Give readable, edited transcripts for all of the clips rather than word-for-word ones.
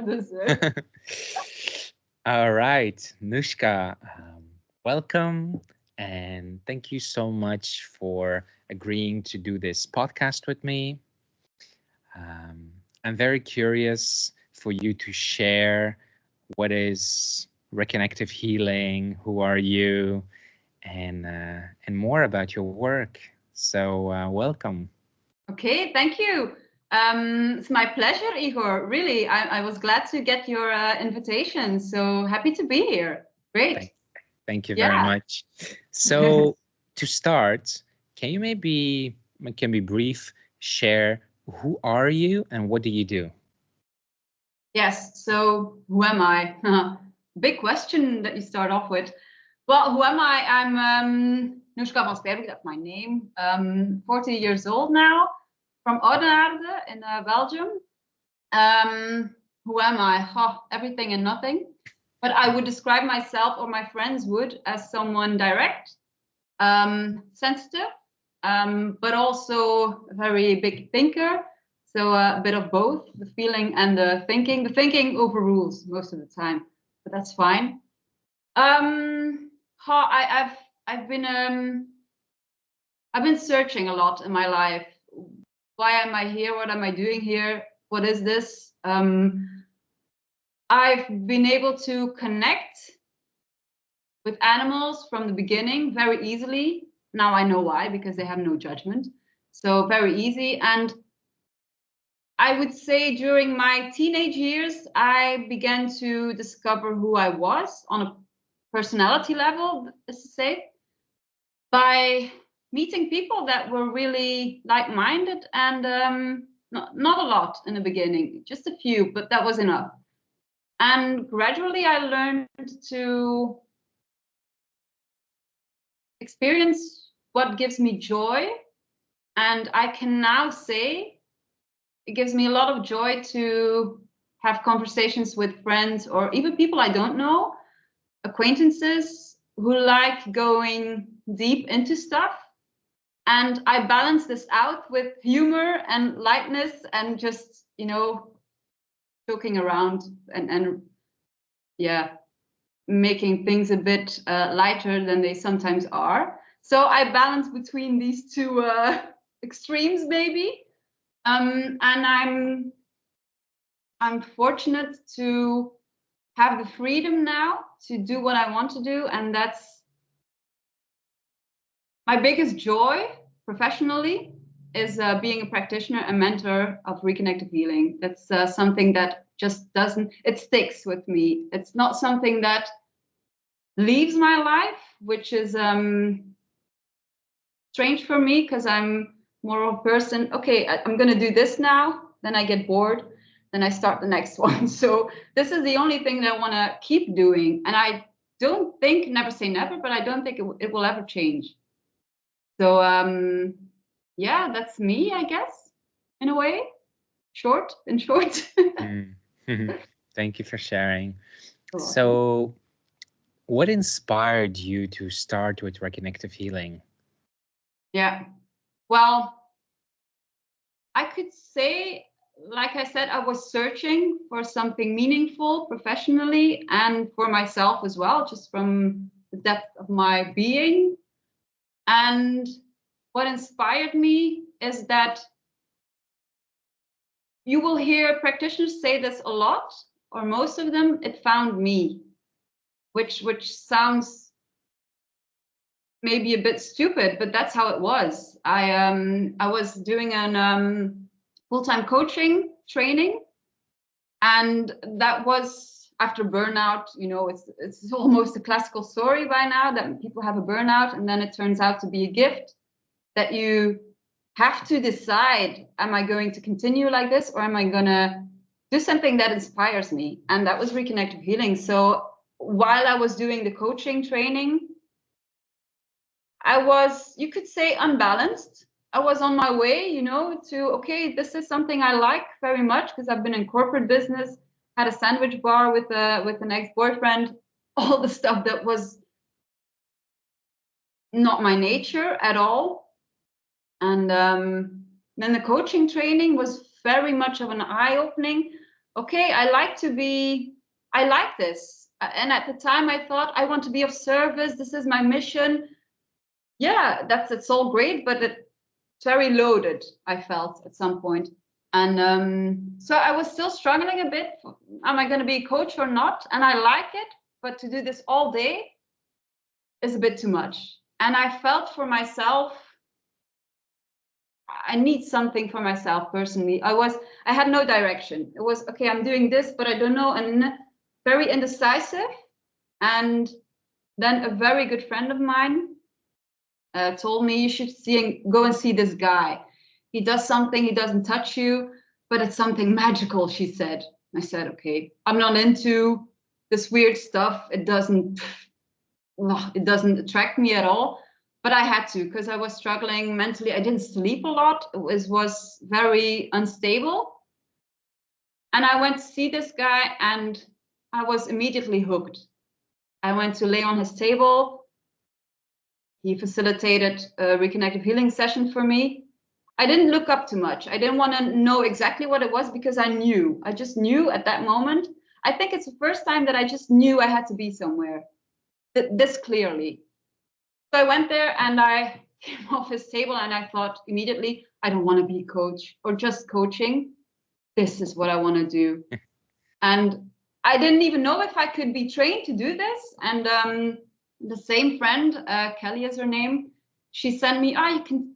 dessert. All right, Nushka, welcome and thank you so much for agreeing to do this podcast with me. Um, I'm very curious for you to share what is Reconnective Healing, who are you, and more about your work. So, welcome. Okay, thank you. It's my pleasure, Igor. Really, I was glad to get your invitation. So happy to be here. Great. Thank, thank you very Yeah. much. So, to start, can you maybe can be brief, share who are you and what do you do? Yes. So who am I? Big question that you start off with. Well, who am I? I'm Noeshka van Sperbeek, that's my name. 40 years old now, from Oudenaarde in Belgium. Who am I? Everything and nothing. But I would describe myself, or my friends would, as someone direct, sensitive, but also a very big thinker. So a bit of both, the feeling and the thinking. The thinking overrules most of the time, but that's fine. I've been searching a lot in my life. Why am I here? What am I doing here? What is this? I've been able to connect with animals from the beginning very easily. Now I know why, because they have no judgment. So very easy. And I would say during my teenage years, I began to discover who I was on a personality level, is to say, by meeting people that were really like-minded and not a lot in the beginning, just a few, but that was enough. And gradually I learned to experience what gives me joy. And I can now say it gives me a lot of joy to have conversations with friends or even people I don't know, acquaintances who like going deep into stuff. And I balance this out with humor and lightness and just, joking around and yeah, making things a bit lighter than they sometimes are. So I balance between these two extremes, maybe. And I'm fortunate to have the freedom now to do what I want to do, and that's my biggest joy professionally is being a practitioner and mentor of reconnective healing. That's something that just doesn't, it sticks with me. It's not something that leaves my life, which is strange for me because I'm more of a person, okay, I'm going to do this now, then I get bored, then I start the next one. So this is the only thing that I want to keep doing. And I don't think, never say never, but I don't think it will ever change. So yeah, that's me, I guess, in a way, in short. Mm. Thank you for sharing. So, what inspired you to start with Reconnective Healing? Yeah, well, I could say, like I said, I was searching for something meaningful professionally and for myself as well, just from the depth of my being. And what inspired me is that you will hear practitioners say this a lot, or most of them, it found me, which sounds maybe a bit stupid, but that's how it was. I was doing an full-time coaching training, and that was after burnout. It's almost a classical story by now that people have a burnout, and then it turns out to be a gift that you have to decide: am I going to continue like this, or am I gonna do something that inspires me? And that was reconnective healing. So while I was doing the coaching training, I was, you could say, unbalanced. I was on my way, to, okay, this is something I like very much because I've been in corporate business, had a sandwich bar with an ex-boyfriend, all the stuff that was not my nature at all. And then the coaching training was very much of an eye-opening. okay, I like this. And at the time I thought, I want to be of service. This is my mission. Yeah, it's all great, but it's very loaded, I felt at some point. And so I was still struggling a bit. Am I going to be a coach or not? And I like it, but to do this all day is a bit too much. And I felt for myself, I need something for myself personally. I had no direction. It was, okay, I'm doing this, but I don't know, and very indecisive. And then a very good friend of mine told me, you should go and see this guy. He does something, he doesn't touch you, but it's something magical, she said. I said, okay, I'm not into this weird stuff. It doesn't attract me at all. But I had to, because I was struggling mentally. I didn't sleep a lot. It was very unstable. And I went to see this guy and I was immediately hooked. I went to lay on his table. He facilitated a reconnective healing session for me. I didn't look up too much. I didn't want to know exactly what it was because I just knew at that moment. I think it's the first time that I just knew I had to be somewhere this clearly. So I went there and I came off his table and I thought immediately, I don't want to be a coach or just coaching. This is what I want to do. And I didn't even know if I could be trained to do this. And the same friend, Kelly is her name, she sent me,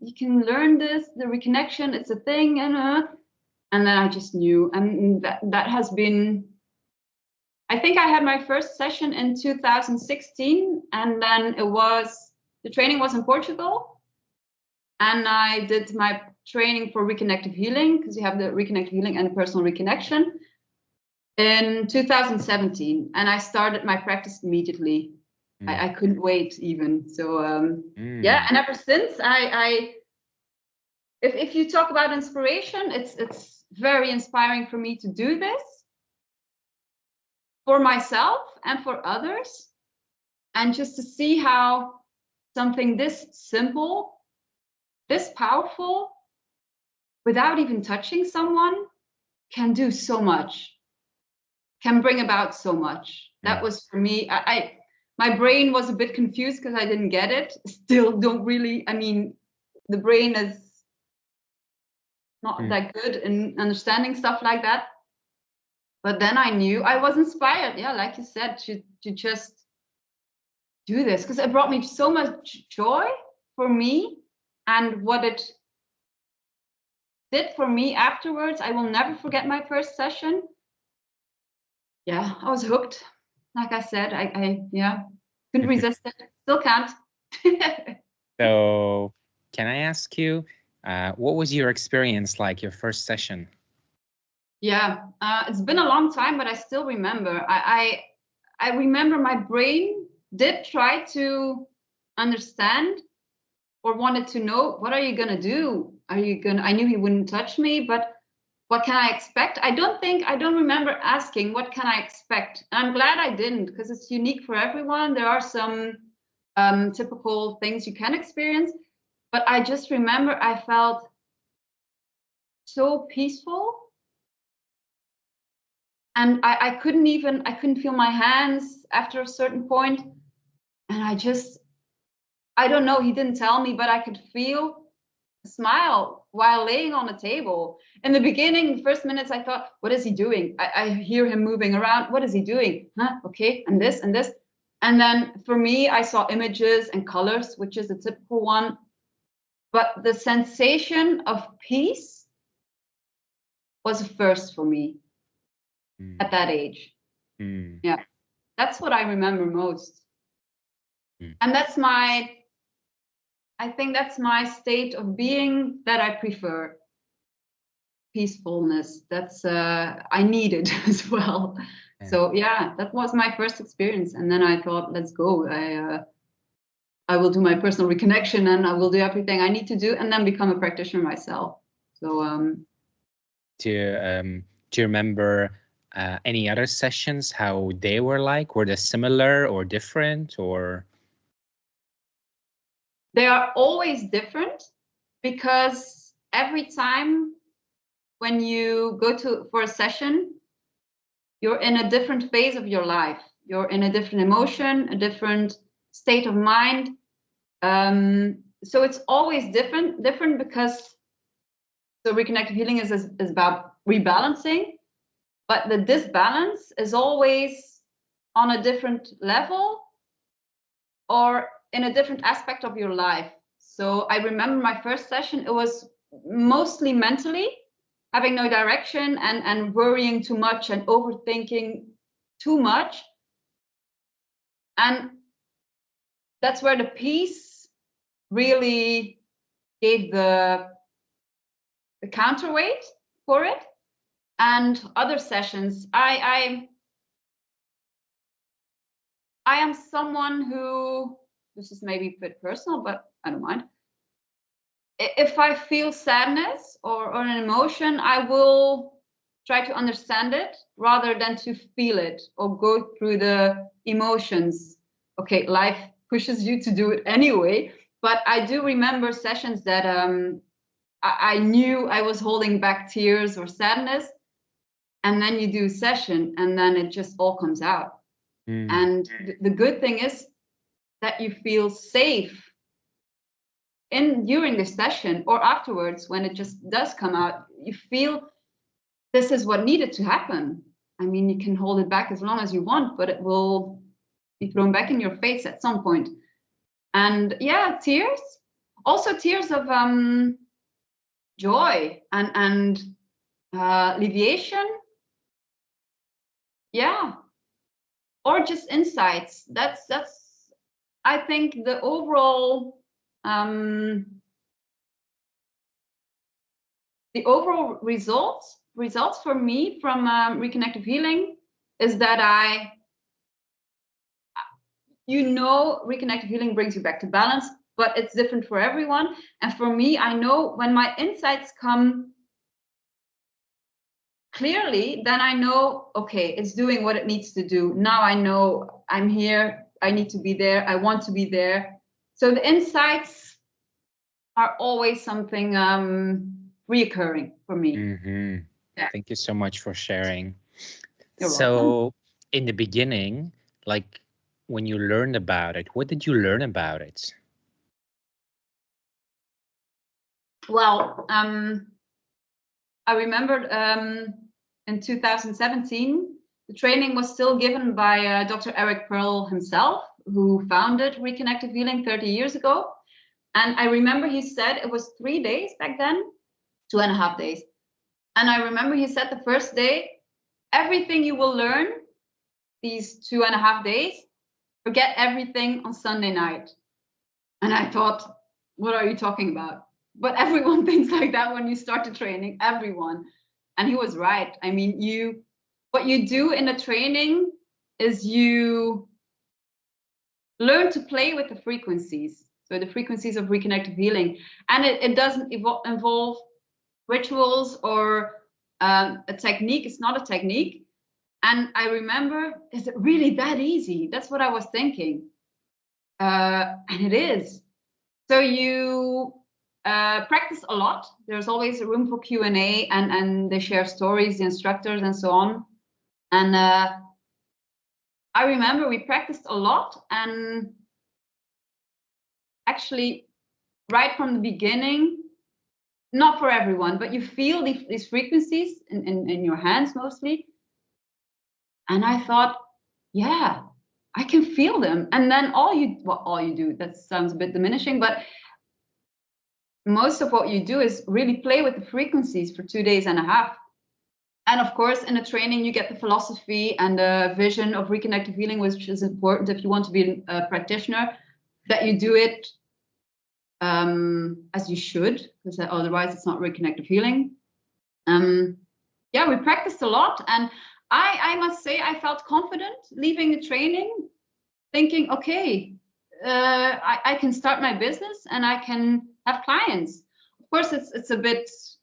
you can learn this, the reconnection, it's a thing. And then I just knew. And that has been, I think I had my first session in 2016. And then the training was in Portugal. And I did my training for reconnective healing, because you have the reconnective healing and the personal reconnection, in 2017. And I started my practice immediately. I couldn't wait even. So yeah, and ever since if you talk about inspiration, it's very inspiring for me to do this for myself and for others, and just to see how something this simple, this powerful, without even touching someone, can do so much, can bring about so much. That was for me. My brain was a bit confused because I didn't get it. Still don't really, I mean, the brain is not that good in understanding stuff like that. But then I knew I was inspired, yeah, like you said, to just do this, because it brought me so much joy for me. And what it did for me afterwards, I will never forget my first session. Yeah, I was hooked. Like I said, I couldn't resist it. Still can't. So, can I ask you, what was your experience like, your first session? Yeah, it's been a long time, but I still remember. I remember my brain did try to understand or wanted to know, what are you gonna do? I knew he wouldn't touch me, but what can I expect? I don't remember asking, what can I expect? And I'm glad I didn't, because it's unique for everyone. There are some typical things you can experience, but I just remember I felt so peaceful. And I couldn't feel my hands after a certain point. And I don't know, he didn't tell me, but I could feel a smile while laying on the table. In the beginning, the first minutes, I thought, what is he doing? I hear him moving around. What is he doing? Okay, and this and this. And then for me, I saw images and colors, which is a typical one. But the sensation of peace was a first for me at that age. Yeah, that's what I remember most. And I think that's my state of being that I prefer. Peacefulness. That's I needed as well. So yeah, that was my first experience. And then I thought, let's go. I will do my personal reconnection and I will do everything I need to do and then become a practitioner myself. So do you remember any other sessions, how they were like? Were they similar or different, or? They are always different, because every time when you go for a session, you're in a different phase of your life. You're in a different emotion, a different state of mind. So it's always different because so reconnective healing is about rebalancing, but the disbalance is always on a different level or in a different aspect of your life. So I remember my first session, it was mostly mentally, having no direction and worrying too much and overthinking too much. And that's where the peace really gave the counterweight for it. And other sessions, I am someone who, this is maybe a bit personal, but I don't mind. If I feel sadness or an emotion, I will try to understand it rather than to feel it or go through the emotions. Okay, life pushes you to do it anyway, but I do remember sessions that I knew I was holding back tears or sadness, and then you do a session and then it just all comes out. And the good thing is that you feel safe during the session or afterwards when it just does come out. You feel this is what needed to happen. I mean, you can hold it back as long as you want, but it will be thrown back in your face at some point. And yeah, tears, also tears of joy and alleviation. Yeah, or just insights. That's I think the overall results for me from Reconnective Healing is that Reconnective Healing brings you back to balance, but it's different for everyone. And for me, I know when my insights come clearly, then I know, okay, it's doing what it needs to do. Now I know I'm here, I need to be there, I want to be there. So the insights are always something reoccurring for me. Mm-hmm. Yeah. Thank you so much for sharing. You're welcome. In the beginning, like when you learned about it, what did you learn about it? Well, I remembered in 2017, the training was still given by Dr. Eric Pearl himself, who founded Reconnective Healing 30 years ago. And I remember he said it was 3 days back then, 2.5 days. And I remember he said the first day, everything you will learn these 2.5 days, forget everything on Sunday night. And I thought, what are you talking about? But everyone thinks like that when you start the training, everyone. And he was right. I mean, what you do in the training is you learn to play with the frequencies. So the frequencies of reconnective healing. And it doesn't involve rituals or a technique. It's not a technique. And I remember, is it really that easy? That's what I was thinking. And it is. So you practice a lot. There's always a room for Q&A and they share stories, the instructors and so on. And I remember we practiced a lot, and actually right from the beginning, not for everyone, but you feel these frequencies in your hands mostly. And I thought, yeah, I can feel them. And then all you do, that sounds a bit diminishing, but most of what you do is really play with the frequencies for 2.5 days. And of course, in the training, you get the philosophy and the vision of reconnective healing, which is important if you want to be a practitioner, that you do it as you should, because otherwise it's not reconnective healing. Yeah, we practiced a lot. And I must say, I felt confident leaving the training, thinking, okay, I can start my business and I can have clients. Of course,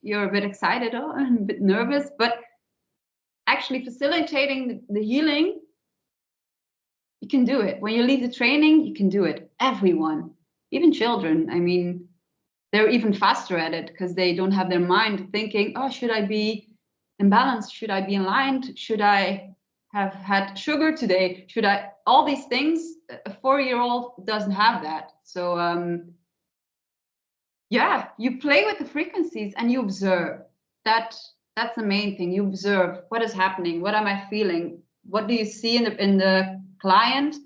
you're a bit excited and a bit nervous, but actually facilitating the healing, you can do it. When you leave the training, you can do it. Everyone, even children. I mean, they're even faster at it because they don't have their mind thinking, oh, should I be imbalanced? Should I be aligned? Should I have had sugar today? Should I, all these things, a 4-year-old doesn't have that. So yeah, you play with the frequencies and you observe. That's the main thing. You observe what is happening. What am I feeling? What do you see in the client?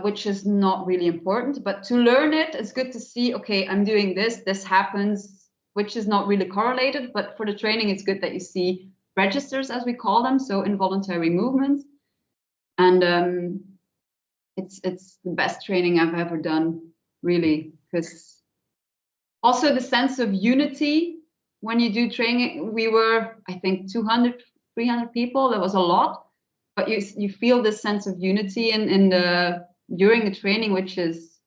Which is not really important, but to learn it, it's good to see, okay, I'm doing this, this happens, which is not really correlated, but for the training, it's good that you see registers, as we call them, so involuntary movements. And it's the best training I've ever done, really, because also the sense of unity when you do training, we were, I think, 200, 300 people, that was a lot. But you feel this sense of unity during the training, which is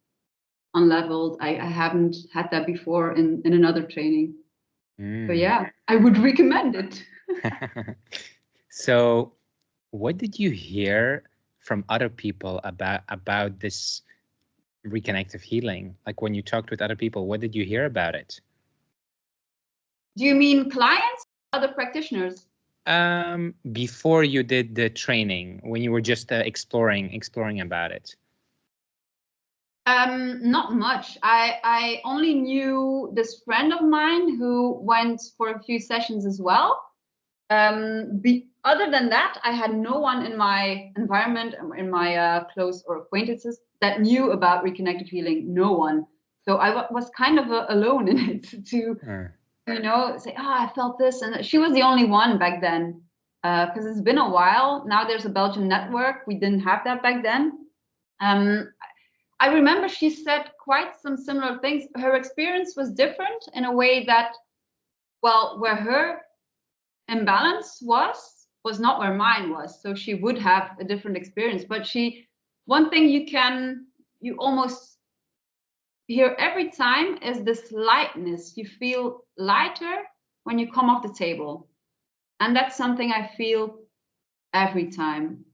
unleveled. I haven't had that before in another training. So yeah, I would recommend it. So what did you hear from other people about this reconnective healing? Like when you talked with other people, what did you hear about it? Do you mean clients or other practitioners? Before you did the training, when you were just exploring about it. Not much. I only knew this friend of mine who went for a few sessions as well. Other than that, I had no one in my environment, in my close or acquaintances, that knew about reconnective healing. No one. So I was kind of alone in it to, say, oh, I felt this. And she was the only one back then, because it's been a while. Now there's a Belgian network. We didn't have that back then. I remember she said quite some similar things. Her experience was different in a way that, well, where her imbalance was not where mine was. So she would have a different experience. But one thing you almost hear every time is this lightness. You feel lighter when you come off the table. And that's something I feel every time.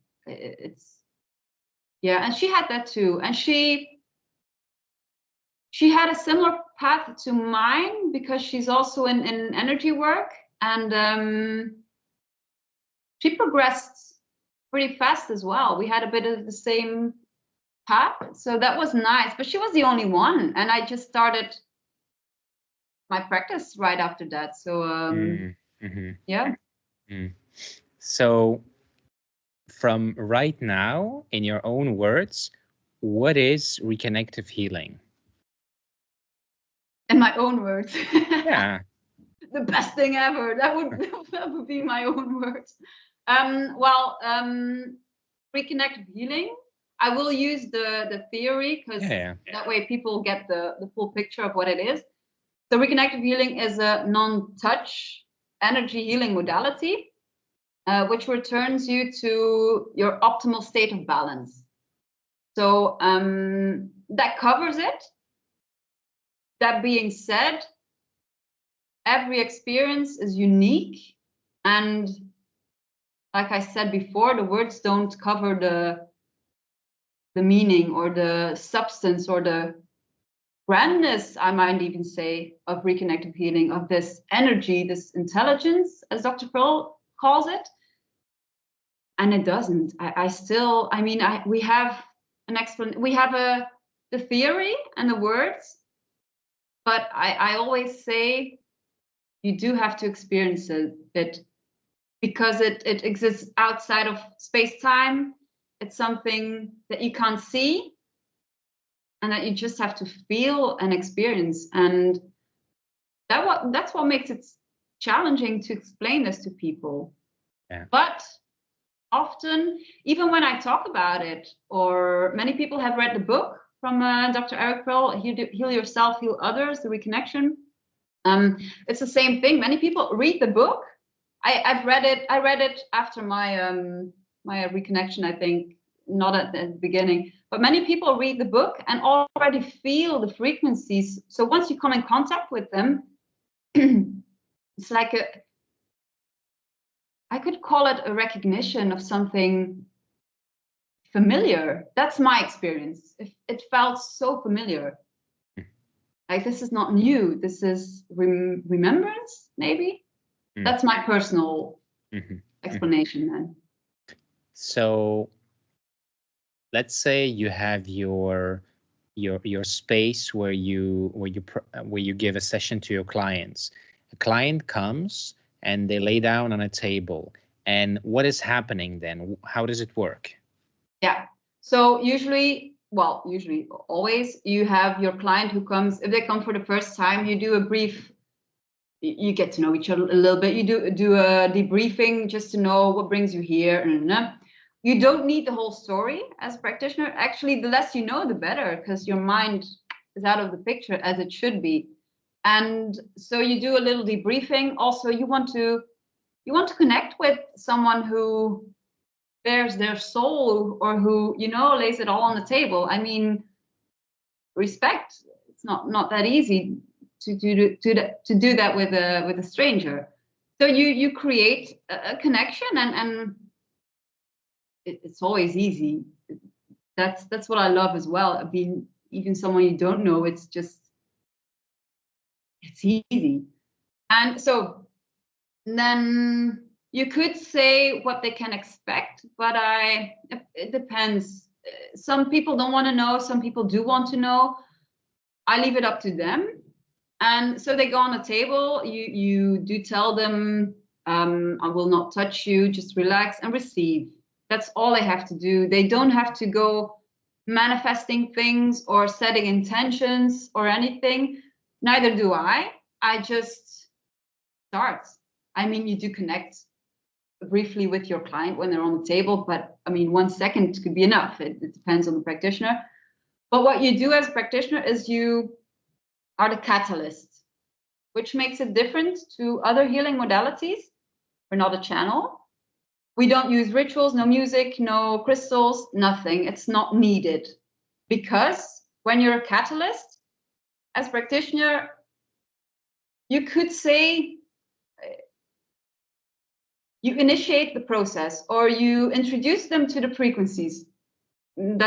Yeah, and she had that too. And she had a similar path to mine because she's also in energy work. And she progressed pretty fast as well. We had a bit of the same path. So that was nice. But she was the only one. And I just started my practice right after that. So yeah. So from right now, in your own words, what is reconnective healing? In my own words. Yeah. The best thing ever. That would be my own words. Reconnective healing. I will use the theory because that way people get the full picture of what it is. So reconnective healing is a non-touch energy healing modality, which returns you to your optimal state of balance. So that covers it. That being said, every experience is unique. And like I said before, the words don't cover the meaning or the substance or the grandness, I might even say, of reconnective healing, of this energy, this intelligence, as Dr. Pearl calls it. And it doesn't. We have an explanation. We have the theory and the words, but I always say you do have to experience it because it exists outside of space-time. It's something that you can't see and that you just have to feel and experience. And that's what makes it challenging to explain this to people. Yeah. But often, even when I talk about it, or many people have read the book from Dr. Eric Pearl, Heal Yourself, Heal Others, The Reconnection. It's the same thing. Many people read the book. I read it after my my reconnection, I think, not at the beginning. But many people read the book and already feel the frequencies. So once you come in contact with them, it's like I could call it a recognition of something familiar. That's my experience. It felt so familiar. Like this is not new. This is remembrance, maybe. That's my personal explanation then. So let's say you have your space where you give a session to your clients. A client comes and they lay down on a table. And what is happening then? How does it work? Yeah. So usually, always, you have your client who comes. If they come for the first time, you do a brief. You get to know each other a little bit. You do a debriefing just to know what brings you here. You don't need the whole story as a practitioner. Actually, the less you know, the better, because your mind is out of the picture, as it should be. And so you do a little debriefing. Also, you want to connect with someone who bears their soul, or who lays it all on the table. I mean, respect. It's not that easy to do that with a stranger. So you create a connection, and it's always easy. That's what I love as well. Being even someone you don't know, it's easy. And so then you could say what they can expect, but it depends. Some people don't want to know, some people do want to know. I leave it up to them. And so they go on a table. You do tell them, I will not touch you, just relax and receive. That's all they have to do. They don't have to go manifesting things or setting intentions or anything. Neither do I. I just start. I mean, you do connect briefly with your client when they're on the table, but I mean, 1 second could be enough. It depends on the practitioner. But what you do as a practitioner is you are the catalyst, which makes it different to other healing modalities. We're not a channel. We don't use rituals, no music, no crystals, nothing. It's not needed. Because when you're a catalyst, as a practitioner, you could say you initiate the process, or you introduce them to the frequencies. You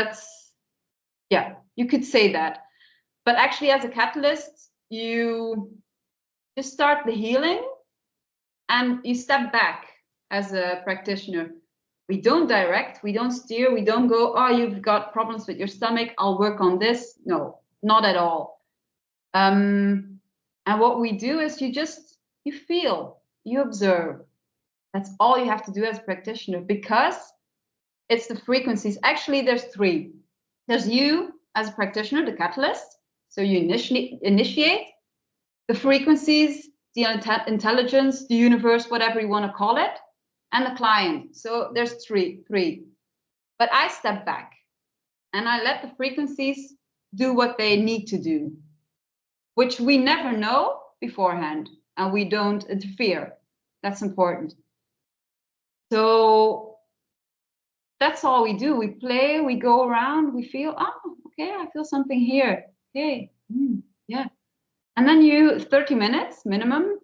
could say that. But actually, as a catalyst, you just start the healing and you step back as a practitioner. We don't direct, we don't steer, we don't go, oh, you've got problems with your stomach, I'll work on this. No, not at all. And what we do is you feel, you observe. That's all you have to do as a practitioner, because it's the frequencies. Actually, there's three. There's you as a practitioner, the catalyst. So you initiate the frequencies, the intelligence, the universe, whatever you want to call it, and the client. So there's three. But I step back and I let the frequencies do what they need to do, which we never know beforehand, and we don't interfere. That's important. So that's all we do. We play, we go around, we feel, oh, okay, I feel something here. Okay, yeah. And then 30 minutes minimum,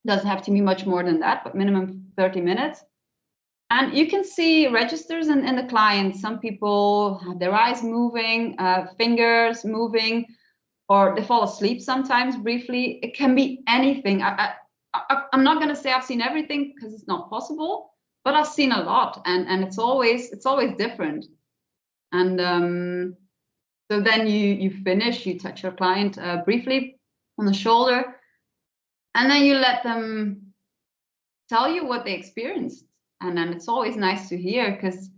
doesn't have to be much more than that, but minimum 30 minutes. And you can see registers in the client. Some people have their eyes moving, fingers moving, or they fall asleep sometimes briefly. It can be anything. I'm not going to say I've seen everything, because it's not possible, but I've seen a lot, and it's always different. And so then you finish, you touch your client briefly on the shoulder, and then you let them tell you what they experienced. And then it's always nice to hear, because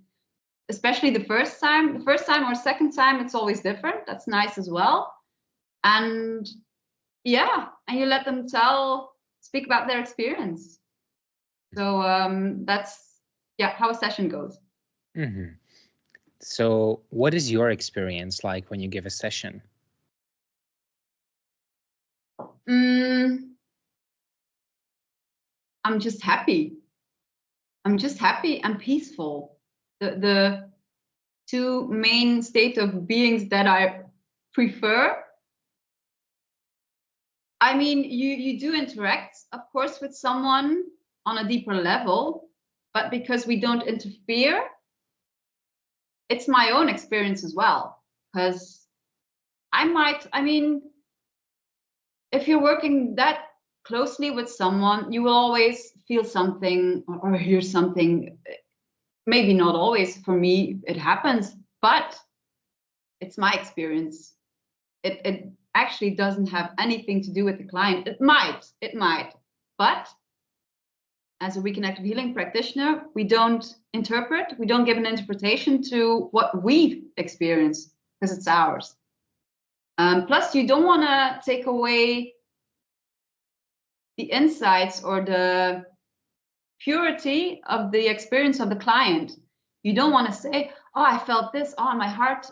especially the first time or second time, it's always different. That's nice as well. And yeah, and you let them speak about their experience. So that's how a session goes. Mm-hmm. So what is your experience like when you give a session? I'm just happy. And peaceful. The two main state of beings that I prefer. I mean, you do interact, of course, with someone on a deeper level, but because we don't interfere, it's my own experience as well. Because if you're working that closely with someone, you will always feel something or hear something. maybe not always. For me, it happens, but it's my experience. It actually doesn't have anything to do with the client. It might, but as a reconnective healing practitioner, we don't interpret, we don't give an interpretation to what we experience because it's ours. Plus, you don't want to take away the insights or the purity of the experience of the client. You don't want to say, "Oh, I felt this. Oh, my heart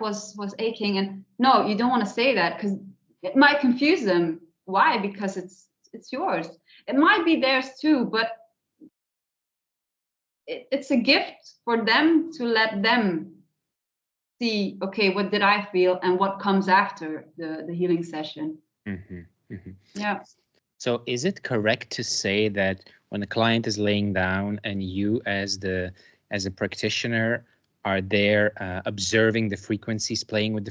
was aching." And no, you don't want to say that because it might confuse them. Why? Because it's yours. It might be theirs too, but it's a gift for them to let them see, okay, what did I feel and what comes after the healing session. Mm-hmm. Mm-hmm. Yeah. So is it correct to say that when a client is laying down and you as a practitioner are there observing the frequencies, playing with the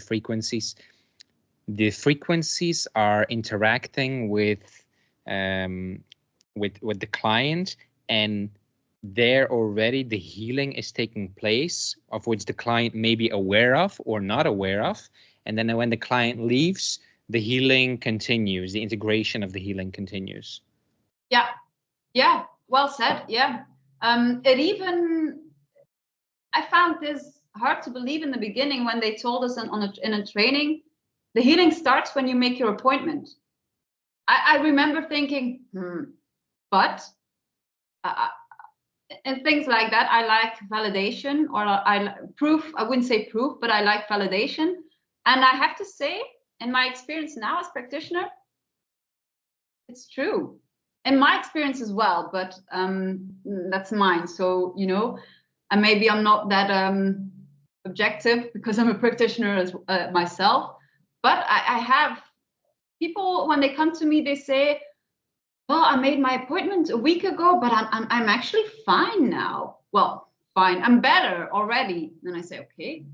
frequencies are interacting with the client, and there already the healing is taking place, of which the client may be aware of or not aware of, and then when the client leaves, the healing continues, the integration of the healing continues. Yeah, well said. Yeah. I found this hard to believe in the beginning when they told us in a training, the healing starts when you make your appointment. I remember thinking, but and things like that. I like validation, or proof. I wouldn't say proof, but I like validation. And I have to say, in my experience now as practitioner, it's true. In my experience as well, but that's mine. So, and maybe I'm not that objective because I'm a practitioner as myself. But I have people, when they come to me, they say, "Well, I made my appointment a week ago, but I'm actually fine now." Well, fine, I'm better already. Then I say, okay.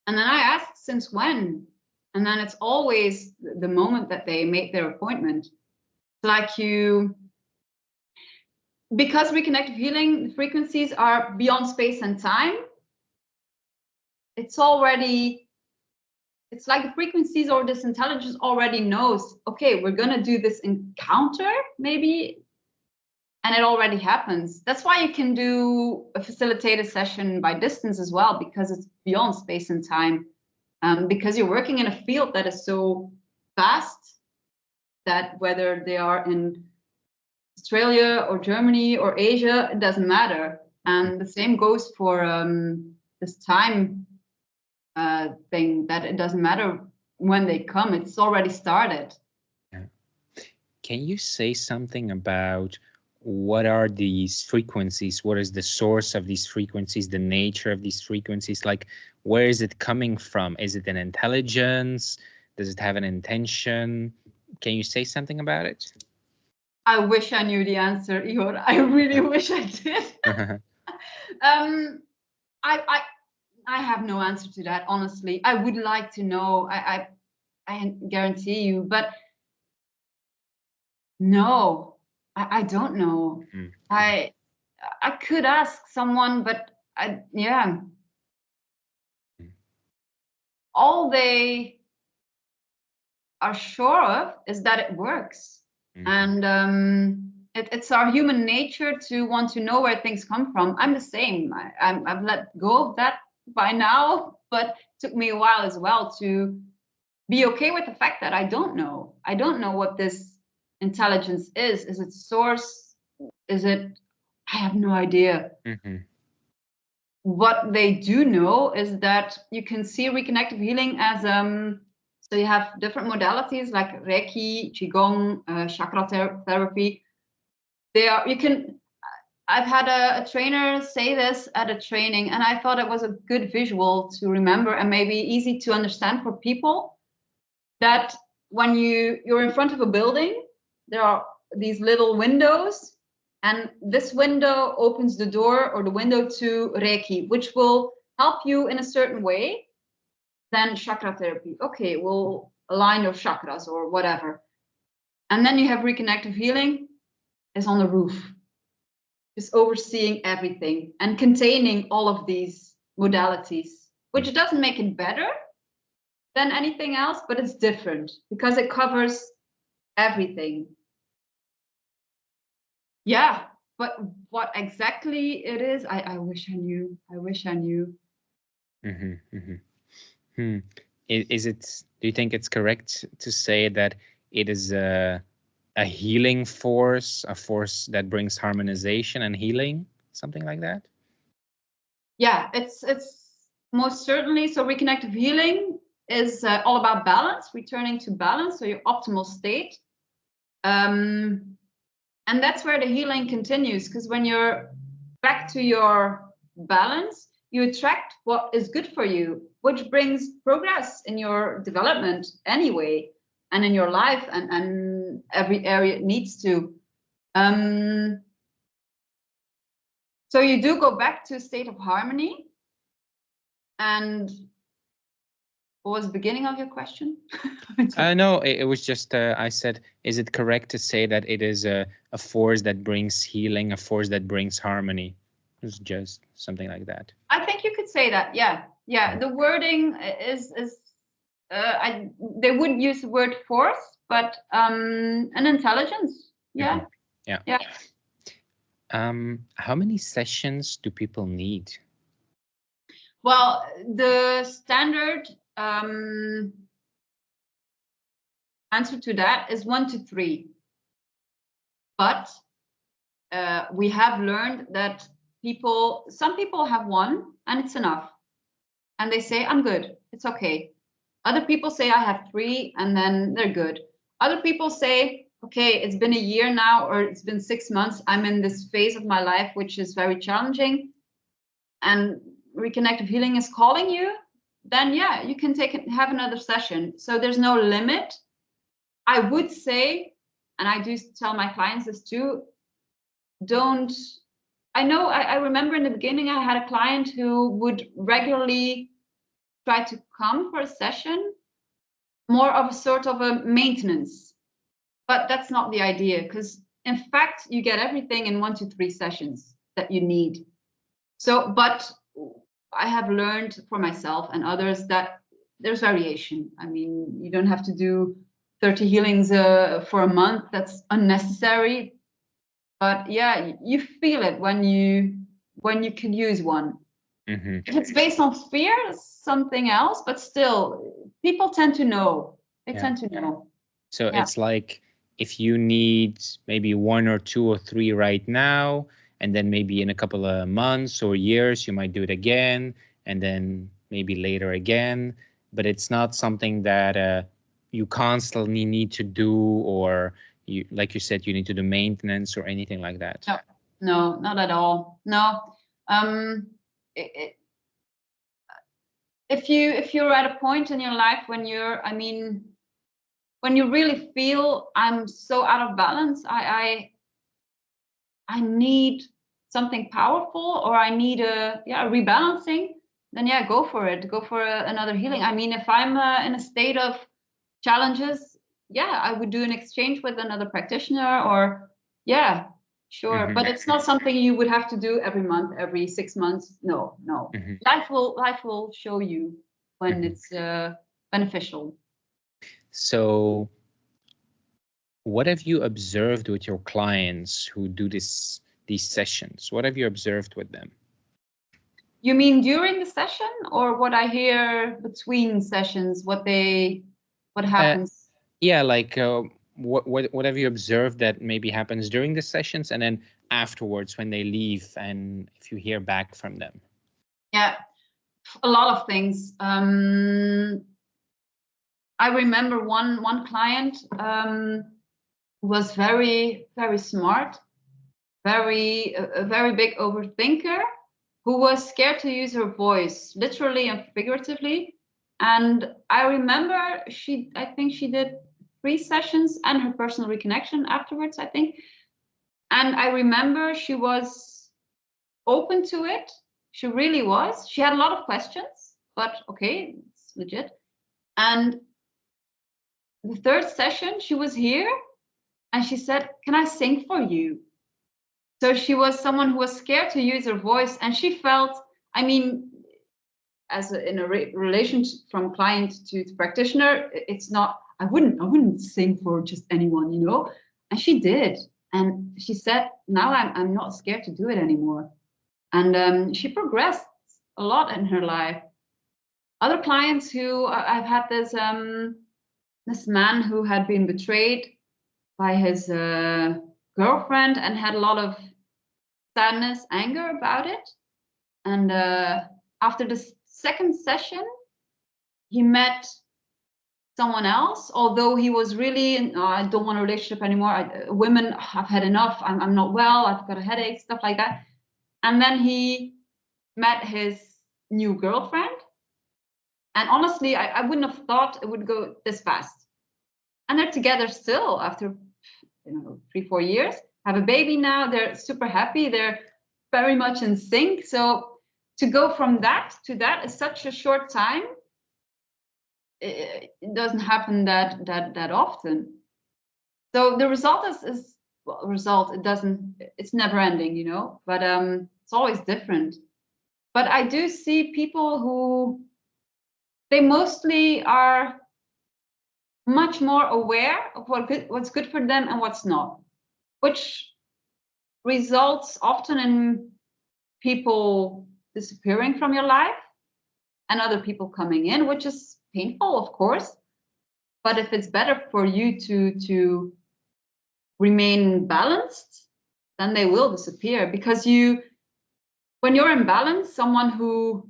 And then I ask, since when? And then it's always the moment that they make their appointment. Like because reconnective healing, the frequencies are beyond space and time. It's like the frequencies or this intelligence already knows, okay, we're going to do this encounter maybe, and it already happens. That's why you can do a facilitated session by distance as well, because it's beyond space and time, because you're working in a field that is so vast that whether they are in Australia or Germany or Asia, it doesn't matter. And the same goes for this time thing, that it doesn't matter when they come, it's already started. Yeah. Can you say something about what are these frequencies? What is the source of these frequencies, the nature of these frequencies? Like, where is it coming from? Is it an intelligence? Does it have an intention? Can you say something about it? I wish I knew the answer, Ihor. I really wish I did. I have no answer to that, honestly. I would like to know. I guarantee you, but no, I don't know. Mm-hmm. I could ask someone, but yeah. All they are sure of is that it works. Mm-hmm. And it's our human nature to want to know where things come from. I'm the same. I've let go of that by now, but it took me a while as well to be okay with the fact that I don't know. I don't know what this intelligence is. Is it source? Is it? I have no idea. Mm-hmm. What they do know is that you can see reconnective healing as so you have different modalities like Reiki, Qigong, chakra therapy. I've had a trainer say this at a training, and I thought it was a good visual to remember and maybe easy to understand for people, that when you're in front of a building, there are these little windows, and this window opens the door or the window to Reiki, which will help you in a certain way. Then chakra therapy, okay, we'll align your chakras or whatever. And then you have reconnective healing is on the roof. just overseeing everything and containing all of these modalities, which doesn't make it better than anything else, but it's different because it covers everything. Yeah, but what exactly it is, I wish I knew. I wish I knew. Is it, do you think it's correct to say that it is a healing force, a force that brings harmonization and healing, something like that? Yeah, it's most certainly. So reconnective healing is all about balance, returning to balance, so your optimal state. And that's where the healing continues, because when you're back to your balance, you attract what is good for you, which brings progress in your development anyway, and in your life, and every area it needs to. So you do go back to a state of harmony. And what was the beginning of your question? No, it was just, I said, is it correct to say that it is a force that brings healing, a force that brings harmony? It was just something like that. I think you could say that. Yeah. Yeah. The wording is they wouldn't use the word force, but an intelligence. Yeah. Yeah. Yeah. How many sessions do people need? Well, the standard answer to that is 1 to 3. But we have learned that some people have 1 and it's enough. And they say, I'm good, it's okay. Other people say, I have 3, and then they're good. Other people say, okay, it's been a year now, or it's been 6 months. I'm in this phase of my life, which is very challenging. And reconnective healing is calling you. Then, yeah, you can have another session. So there's no limit. I would say, and I do tell my clients this too, I remember in the beginning, I had a client who would regularly try to come for a session, more of a sort of a maintenance. But that's not the idea, because in fact, you get everything in 1 to 3 sessions that you need. So, but I have learned for myself and others that there's variation. I mean, you don't have to do 30 healings for a month. That's unnecessary. But yeah, you feel it when you can use one. If it's based on fear, it's something else, but still, people tend to know. They tend to know. So it's like, if you need maybe 1 or 2 or 3 right now, and then maybe in a couple of months or years, you might do it again, and then maybe later again. But it's not something that you constantly need to do, or you, like you said, you need to do maintenance or anything like that. No, not at all. No. If you're at a point in your life when when you really feel I'm so out of balance, I need something powerful, or I need a rebalancing, then yeah, go for it. Go for another healing. I mean, if I'm in a state of challenges, yeah, I would do an exchange with another practitioner, or yeah, sure. But it's not something you would have to do every month, every 6 months. No. Life will show you when it's beneficial. So what have you observed with your clients who do these sessions? What have you observed with them? You mean during the session, or what I hear between sessions? What happens? Yeah, like what have you observed that maybe happens during the sessions, and then afterwards when they leave, and if you hear back from them? Yeah, a lot of things. I remember one client was very, very smart, a very big overthinker, who was scared to use her voice, literally and figuratively. And I remember I think she did 3 sessions and her personal reconnection afterwards, I think. And I remember she was open to it. She really was. She had a lot of questions, but okay, it's legit. And the 3rd session, she was here and she said, "Can I sing for you?" So she was someone who was scared to use her voice, and she felt, I mean, in a relation from client to practitioner, it's not, I wouldn't sing for just anyone, you know. And she did, and she said, now I'm not scared to do it anymore. And she progressed a lot in her life. Other clients who I've had this man who had been betrayed by his girlfriend and had a lot of sadness, anger about it. And after the second session, he met someone else, although he was really, I don't want a relationship anymore. Women, I've had enough. I'm not well. I've got a headache, stuff like that. And then he met his new girlfriend. And honestly, I wouldn't have thought it would go this fast. And they're together still after 3-4 years, have a baby now. They're super happy. They're very much in sync. So to go from that to that is such a short time. It doesn't happen that often. So the result is well, result. It's never ending, you know, but it's always different. But I do see people who, they mostly are much more aware of what's good for them and what's not, which results often in people disappearing from your life and other people coming in, which is painful, of course. But if it's better for you to remain balanced, then they will disappear, because when you're in balance, someone who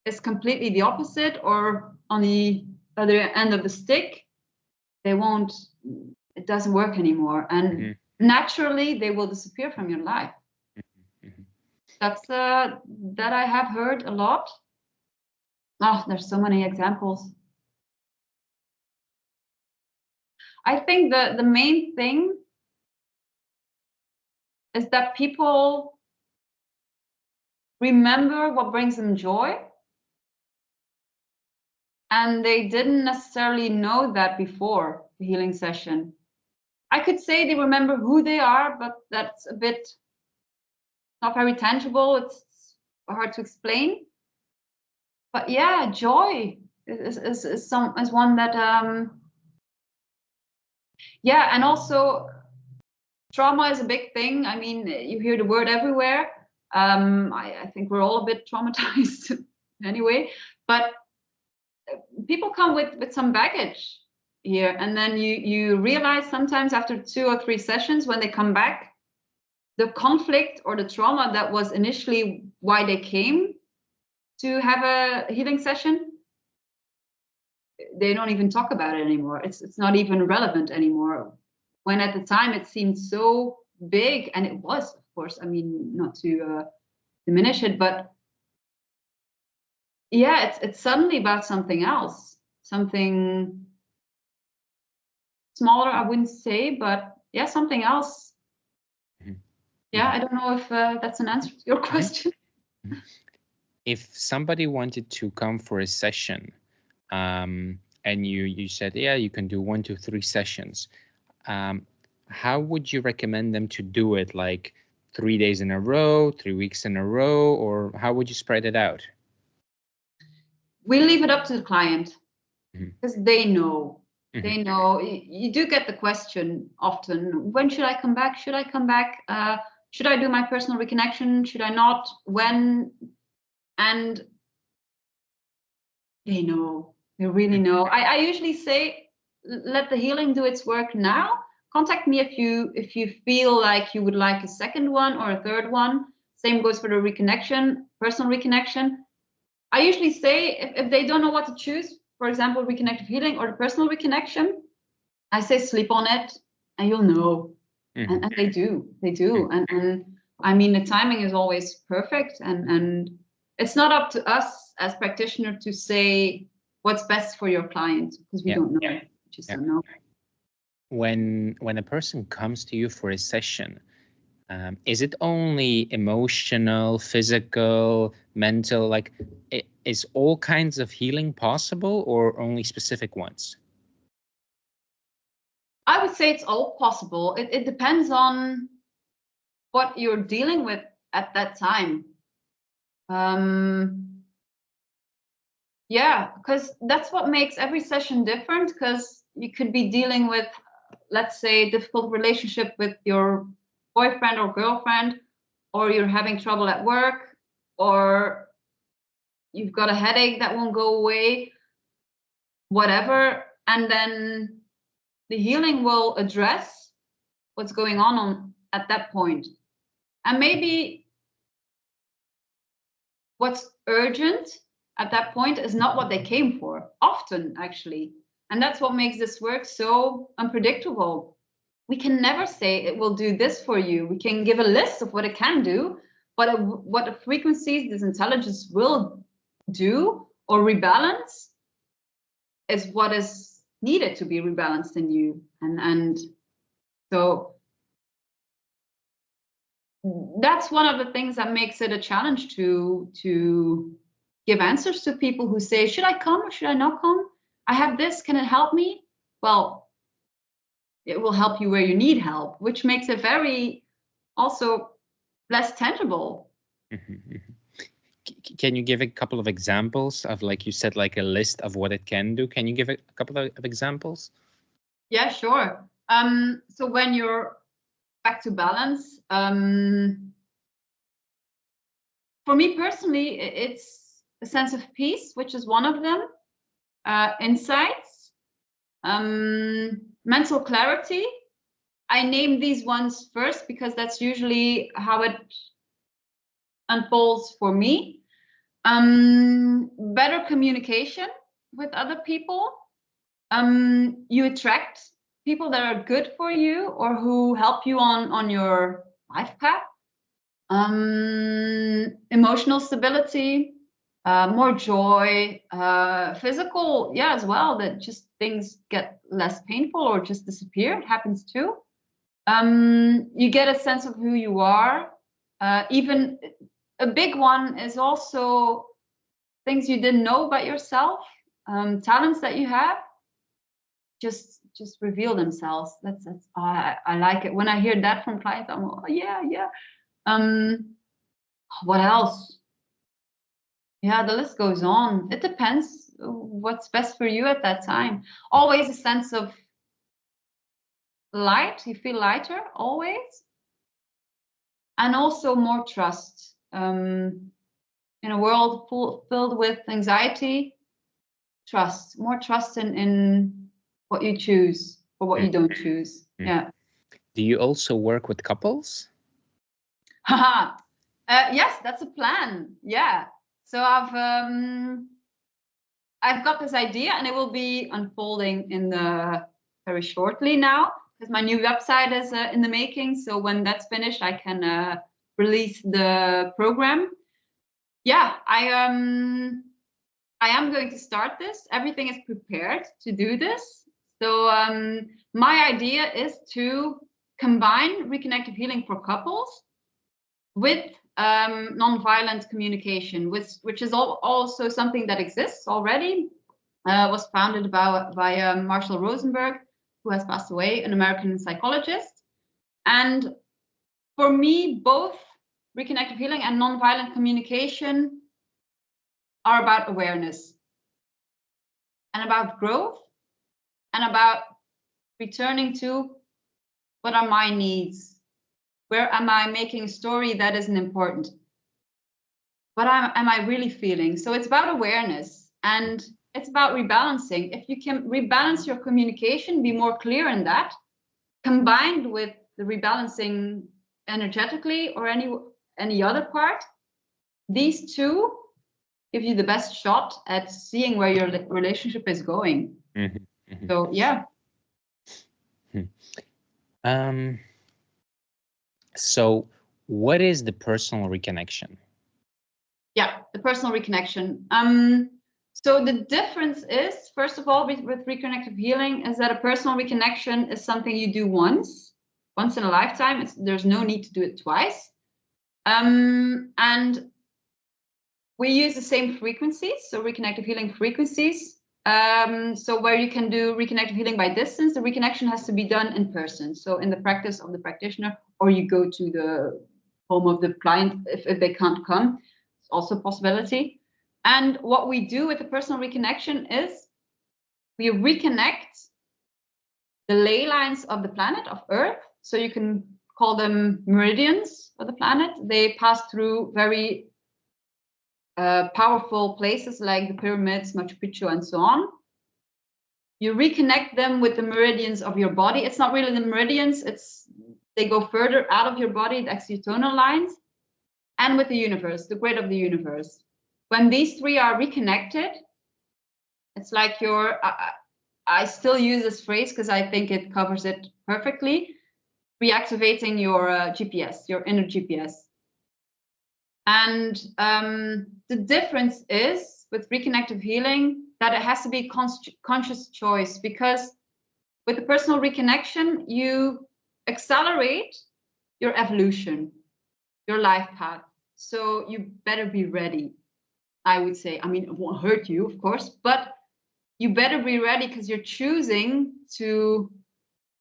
is completely the opposite or on the other end of the stick, it doesn't work anymore. And naturally, they will disappear from your life. That's that I have heard a lot. Oh, there's so many examples. I think the main thing is that people remember what brings them joy, and they didn't necessarily know that before the healing session. I could say they remember who they are, but that's a bit not very tangible. It's hard to explain. But yeah, joy is one that yeah, and also trauma is a big thing. I mean, you hear the word everywhere. I think we're all a bit traumatized anyway, but people come with some baggage here, and then you realize sometimes after 2 or 3 sessions, when they come back, the conflict or the trauma that was initially why they came to have a healing session, they don't even talk about it anymore. It's not even relevant anymore, when at the time it seemed so big, and it was, of course. I mean, not to diminish it, but yeah, it's suddenly about something else, something smaller, I wouldn't say, but yeah, something else. Yeah, I don't know if that's an answer to your question. If somebody wanted to come for a session, and you said, yeah, you can do 1 to 3 sessions, how would you recommend them to do it? Like 3 days in a row, 3 weeks in a row, or how would you spread it out? We leave it up to the client, because they know. They know. You do get the question often, when should I come back? Should I come back? Should I do my personal reconnection? Should I not? When? And they know. They really know. I usually say, let the healing do its work now. Contact me if you feel like you would like a second one or a third one. Same goes for the reconnection, personal reconnection. I usually say, if they don't know what to choose, for example, reconnective healing or the personal reconnection, I say sleep on it and you'll know. And they do. And I mean, the timing is always perfect, and it's not up to us as practitioners to say what's best for your client, because we don't know. We just don't know. When a person comes to you for a session, is it only emotional, physical, mental? Like, is all kinds of healing possible, or only specific ones? I would say it's all possible. It depends on what you're dealing with at that time. Yeah, because that's what makes every session different, because you could be dealing with, let's say, a difficult relationship with your boyfriend or girlfriend, or you're having trouble at work, or you've got a headache that won't go away, whatever. And then the healing will address what's going on at that point. And maybe what's urgent at that point is not what they came for, often actually. And that's what makes this work so unpredictable. We can never say it will do this for you. We can give a list of what it can do, but what the frequencies this intelligence will do or rebalance is what is needed to be rebalanced in you. And so that's one of the things that makes it a challenge to give answers to people who say, should I come or should I not come? I have this, can it help me? Well, it will help you where you need help, which makes it very also less tangible. Can you give a couple of examples of, like you said, like a list of what it can do? Can you give a couple of examples? Yeah, sure. So when you're back to balance, for me personally, it's a sense of peace, which is one of them. Insights, mental clarity. I name these ones first because that's usually how it unfolds for me. Better communication with other people. You attract people that are good for you or who help you on your life path. Emotional stability, more joy, physical, yeah, as well, that just things get less painful or just disappear. It happens too. You get a sense of who you are. Even a big one is also things you didn't know about yourself, talents that you have just reveal themselves. That's I like it when I hear that from clients. I'm like, oh, yeah. What else? Yeah, the list goes on. It depends what's best for you at that time. Always a sense of light. You feel lighter always, and also more trust. In a world filled with anxiety, more trust in what you choose or what you don't choose. Yeah. Do you also work with couples? Haha. Yes, that's a plan. Yeah. So I've got this idea, and it will be unfolding in the very shortly now, because my new website is in the making. So when that's finished, I can release the program. Yeah, I am going to start this. Everything is prepared to do this. So my idea is to combine reconnective healing for couples with nonviolent communication, which is also something that exists already. Was founded by Marshall Rosenberg, who has passed away, an American psychologist. And for me, both reconnective healing and nonviolent communication are about awareness and about growth and about returning to what are my needs? Where am I making a story that isn't important? What am I really feeling? So it's about awareness, and it's about rebalancing. If you can rebalance your communication, be more clear in that, combined with the rebalancing energetically or any other part, these two give you the best shot at seeing where your relationship is going. So yeah. So what is the personal reconnection? Yeah, the personal reconnection. So the difference is, first of all, with reconnective healing, is that a personal reconnection is something you do once in a lifetime. There's no need to do it twice. And we use the same frequencies, so reconnective healing frequencies, So where you can do reconnective healing by distance, the reconnection has to be done in person. So in the practice of the practitioner, or you go to the home of the client if they can't come. It's also a possibility. And what we do with the personal reconnection is we reconnect the ley lines of the planet, of Earth. So you can call them meridians of the planet. They pass through very powerful places like the pyramids, Machu Picchu, and so on. You reconnect them with the meridians of your body. It's not really the meridians, they go further out of your body, the external lines, and with the universe, the grid of the universe. When these three are reconnected, it's like I still use this phrase because I think it covers it perfectly, reactivating your GPS, your inner GPS. And the difference is with reconnective healing that it has to be conscious choice, because with the personal reconnection, you accelerate your evolution, your life path. So you better be ready, I would say. I mean, it won't hurt you, of course, but you better be ready because you're choosing to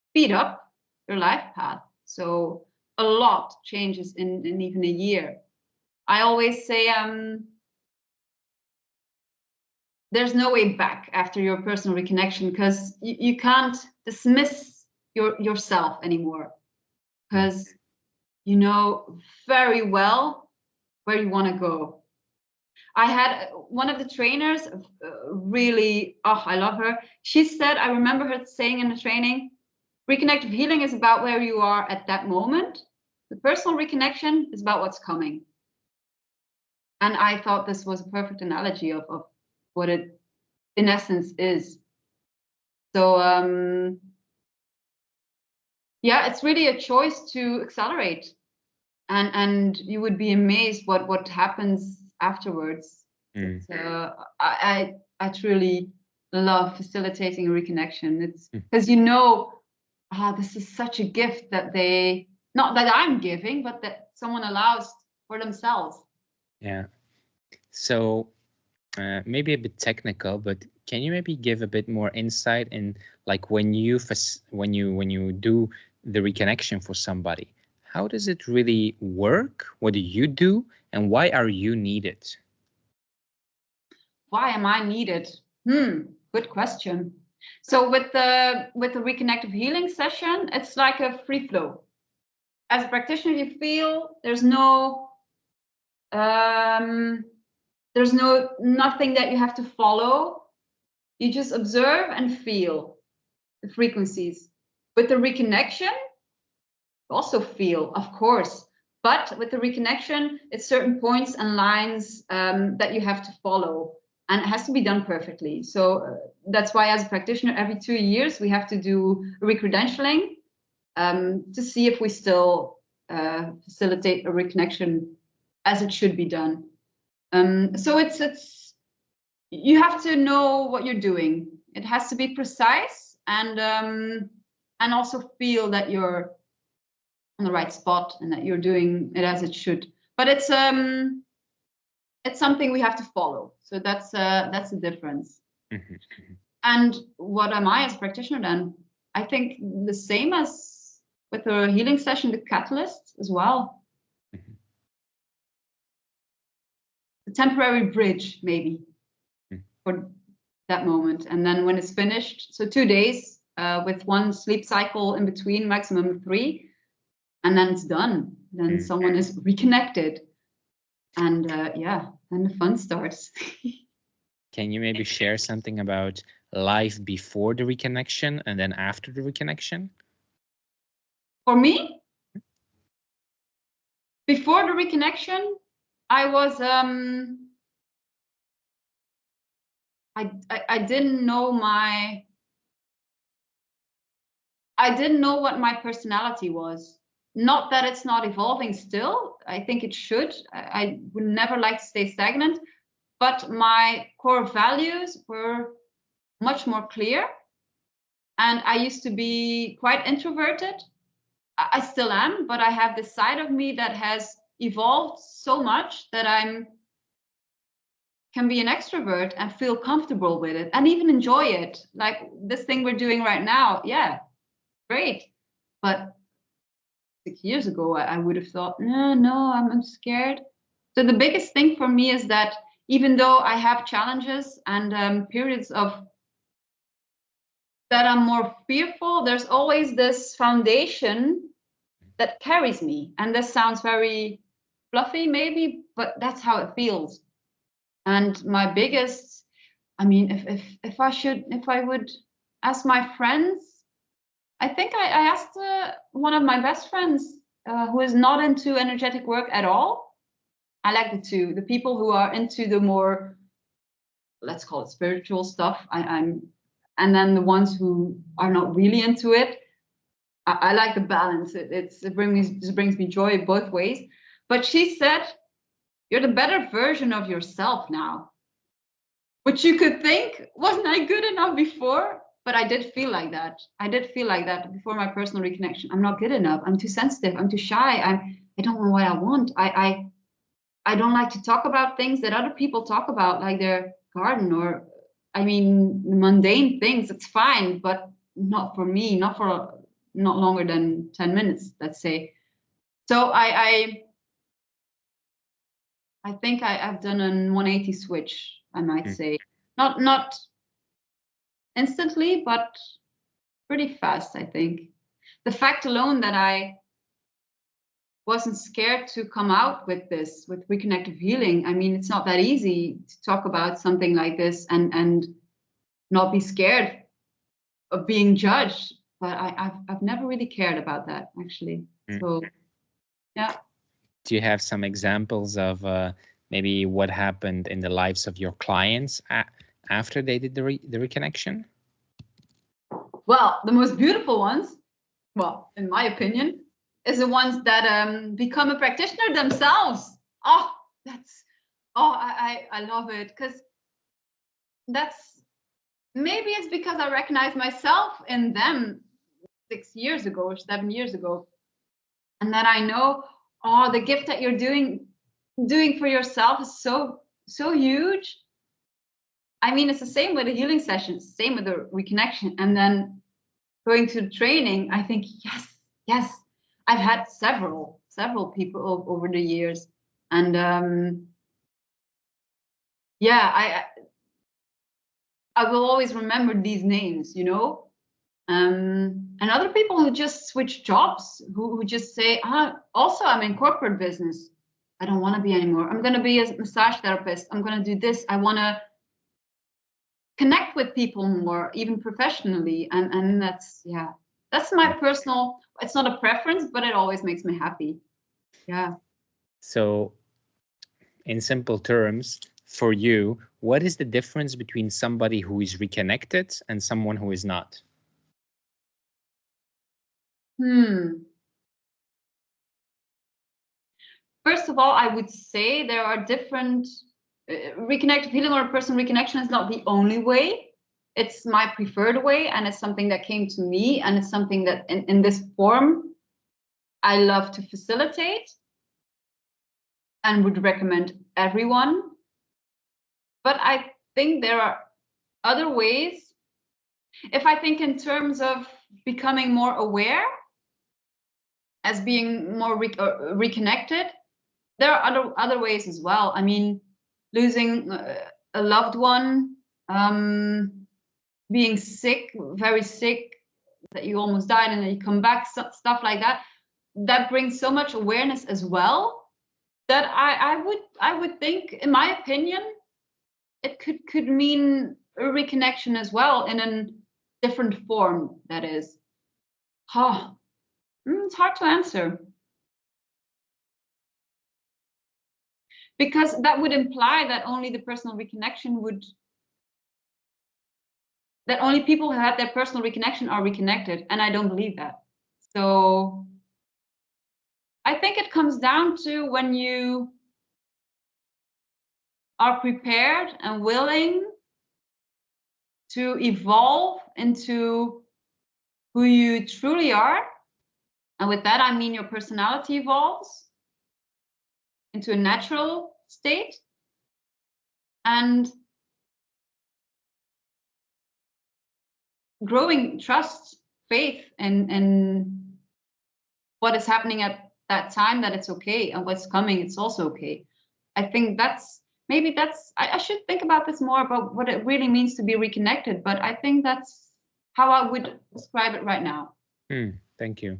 speed up your life path. So a lot changes in even a year. I always say there's no way back after your personal reconnection, because you can't dismiss yourself anymore, because you know very well where you want to go. I had one of the trainers, really, oh, I love her. She said, I remember her saying in the training, reconnective healing is about where you are at that moment. The personal reconnection is about what's coming. And I thought this was a perfect analogy of what it in essence is. So yeah, it's really a choice to accelerate, and you would be amazed what happens afterwards. I truly love facilitating a reconnection. It's because this is such a gift that not that I'm giving, but that someone allows for themselves. Yeah. So maybe a bit technical, but can you maybe give a bit more insight in, like, when you do the reconnection for somebody, how does it really work? What do you do, and why are you needed? Why am I needed? Good question. So with the reconnective healing session, it's like a free flow. As a practitioner, you feel there's nothing that you have to follow. You just observe and feel the frequencies. With the reconnection, you also feel, of course, but with the reconnection, it's certain points and lines that you have to follow, and it has to be done perfectly. So that's why, as a practitioner, every 2 years we have to do recredentialing to see if we still facilitate a reconnection as it should be done. So it's you have to know what you're doing. It has to be precise, and also feel that you're on the right spot and that you're doing it as it should. But it's something we have to follow. So that's the difference. And what am I as a practitioner then? I think the same as with the healing session, the catalyst as well. The temporary bridge, maybe, for that moment. And then when it's finished, so 2 days with one sleep cycle in between, maximum of 3, and then it's done. Then someone is reconnected. And then the fun starts. Can you maybe share something about life before the reconnection and then after the reconnection? For me, before the reconnection, I was I didn't know what my personality was. Not that it's not evolving still. I think it should. I would never like to stay stagnant, but my core values were much more clear. And I used to be quite introverted. I still am, but I have this side of me that has evolved so much that I'm can be an extrovert and feel comfortable with it and even enjoy it. Like this thing we're doing right now, yeah, great. But 6 years ago, I would have thought, no, I'm scared. So the biggest thing for me is that even though I have challenges and periods of that I'm more fearful, there's always this foundation that carries me. And this sounds very fluffy, maybe, but that's how it feels. And my biggest, I mean, if I would ask my friends, I think I asked one of my best friends who is not into energetic work at all. I like the people who are into the more, let's call it spiritual stuff. And then the ones who are not really into it. I like the balance. It brings me joy both ways. But she said, "You're the better version of yourself now." Which you could think, wasn't I good enough before? But I did feel like that. I did feel like that before my personal reconnection. I'm not good enough. I'm too sensitive. I'm too shy. I don't know what I want. I don't like to talk about things that other people talk about, like their garden or, I mean, mundane things. It's fine, but not for me. Not longer than 10 minutes, let's say. So I think I've done a 180 switch, I might say. Not instantly, but pretty fast, I think. The fact alone that I wasn't scared to come out with this, with reconnective healing. I mean, it's not that easy to talk about something like this and not be scared of being judged. But I've never really cared about that, actually. So, yeah. Do you have some examples of maybe what happened in the lives of your clients after they did the reconnection? Well, the most beautiful ones, well, in my opinion, is the ones that become a practitioner themselves. Oh, I love it, because that's, maybe it's because I recognize myself in them 6 years ago or 7 years ago, and that I know, oh, the gift that you're doing for yourself is so huge. I mean, it's the same with the healing sessions, same with the reconnection, and then going to the training. I think yes, I've had several people over the years, and yeah, I will always remember these names, you know. And other people who just switch jobs, who just say, also I'm in corporate business, I don't want to be anymore. I'm going to be a massage therapist. I'm going to do this. I want to connect with people more, even professionally. And that's my personal, it's not a preference, but it always makes me happy. Yeah. So in simple terms, for you, what is the difference between somebody who is reconnected and someone who is not? First of all, I would say there are different, reconnective healing or personal reconnection is not the only way. It's my preferred way, and it's something that came to me, and it's something that in this form I love to facilitate and would recommend everyone. But I think there are other ways. If I think in terms of becoming more aware, as being more reconnected, there are other ways as well. I mean, losing a loved one, being sick, very sick, that you almost died and then you come back, stuff like that. That brings so much awareness as well, that I would think, in my opinion, it could mean a reconnection as well, in a different form. That is, it's hard to answer, because that would imply that only the personal reconnection that only people who had their personal reconnection are reconnected, and I don't believe that. So I think it comes down to when you are prepared and willing to evolve into who you truly are. And with that, I mean your personality evolves into a natural state. and growing trust, faith in what is happening at that time, that it's okay, and what's coming, it's also okay. I think that's I should think about this more, about what it really means to be reconnected, but I think that's how I would describe it right now. Thank you.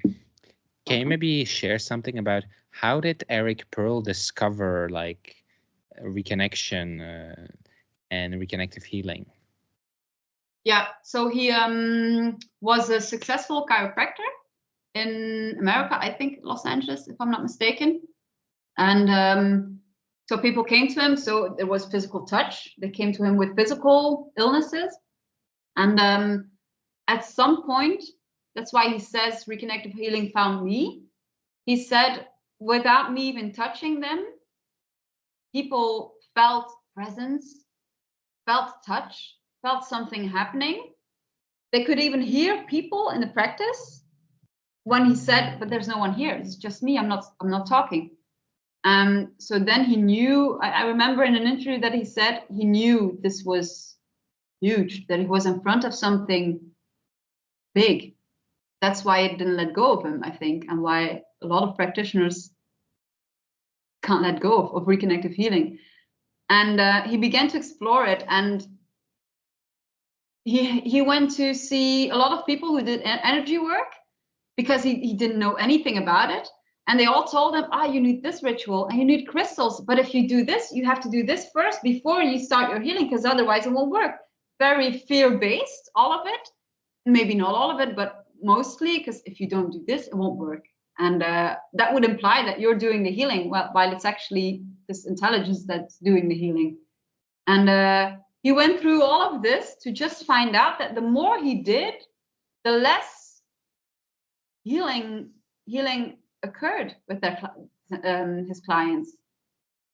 Can you maybe share something about how did Eric Pearl discover like reconnection and reconnective healing? Yeah, so he was a successful chiropractor in America, I think Los Angeles, if I'm not mistaken. And so people came to him. So there was physical touch. They came to him with physical illnesses. And at some point, that's why he says Reconnective Healing found me. He said, without me even touching them, people felt presence, felt touch, felt something happening. They could even hear people in the practice when he said, but there's no one here. It's just me. I'm not talking. So then he knew, I remember in an interview that he said he knew this was huge, that he was in front of something big. That's why it didn't let go of him, I think, and why a lot of practitioners can't let go of reconnective healing. And he began to explore it, and he went to see a lot of people who did energy work, because he didn't know anything about it. And they all told him, you need this ritual and you need crystals. But if you do this, you have to do this first before you start your healing, because otherwise it won't work. Very fear-based, all of it. Maybe not all of it, but mostly, because if you don't do this, it won't work. And that would imply that you're doing the healing, while it's actually this intelligence that's doing the healing. And he went through all of this to just find out that the more he did, the less healing occurred with his clients.